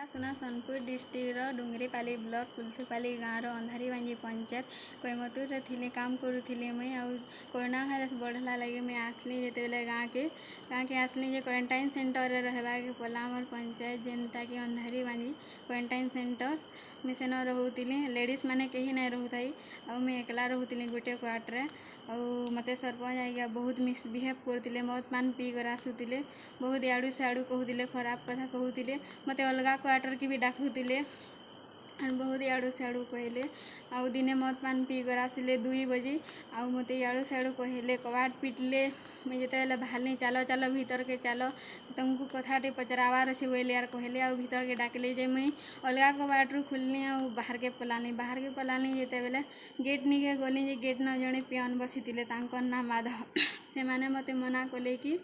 सुना सोनपुर डिस्ट्रिक्टर डुंगरीपाली ब्लॉक कुलथुपाली गाँव अंधारी बांजी पंचायत कोयमतुर थी काम करूली मुई आउ कोरोना भाइरस बढ़ला लगे मुई आसली जिते गाँव के आसली जे क्वारंटाइन सेंटर रहबा के पड़ा आमर पंचायत जेनटा कि अंधारी बांजी क्वारंटाइन सेंटर मुई सेन रोली लेडीज मैंने कहीं नहीं रोथाई आ मुई एकला रोली गोटे क्वार्टर मत सरपंच आज्ञा बहुत मिसबिहेव करते मद पान पी कर आसुले बहुत इयाड़ू सियाड़ू कहते खराब कथा कहते मत अलग क्वार्टर की भी डाकुले बहुत इयाड़ू सियाड़ू कहले आउ दिने मद पान पी कर आसिले 2 बजे आउ मत इयाड़ू सियाड़ू कहले कबाट पिटले मुझे जिते बाहर चलो चलो भीतर के चलो तुमको कथाटे पचरावार अच्छे बोले यार कहले आउ भीतर के डाकले जे मुई अलग कबाटू खुलनी आउ बाहर के पलानी जिते बेले गेट निके गली जे गेट न जड़े पियन बसी ना माधव से माने मते मना कले कि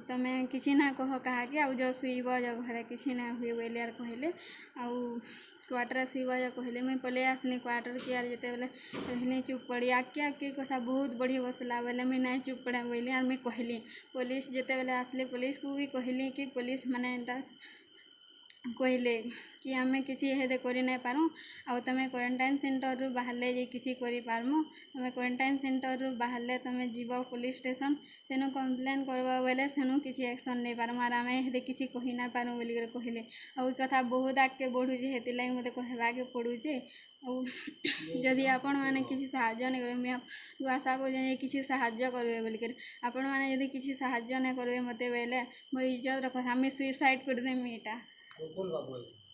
तुम्हें किसी ना कह कहा कि आउ जो शुब जो घर किसी ना हुए बोले यार कहले आउ क्वार्टर शुब जो कहले मुई पले आसनी क्वार्टर की यार जिते बेले कहली चुप पड़ी आके कथा बहुत बढ़िया बसला बोले मुई नहीं चुप पड़ा बोली और मुई कहली पुलिस जिते बेले आसले पुलिस को भी कहली कि पुलिस माने कहले कि आमे किसी हेदे करि नहीं पारूँ आउ तमें क्वारंटाइन सेंटर रु बाहरले जे किसी करि पारमु तमें क्वारंटाइन सेंटर रु बाहरले तमें जीव पुलिस स्टेशन सेनु कंप्लेन करबा बोले सेनु किसी एक्शन नहीं पारमु और आमे हेदे किसी कहि ना पारूँ बोली कहले आउ कथा बहुत आगे बढ़ुचे हेति लगी मते कहबा के पड़ुचे जदि आपण मैंने किसी साहाय्य नहीं करें मुझे आशा कर किसी साहाय्य करेंगे बोलिक आपण मैंने यदि किसी साहाय्य नहीं करेंगे मत बोले मोर इज्जत रख आम सुइसाइड करदेमी।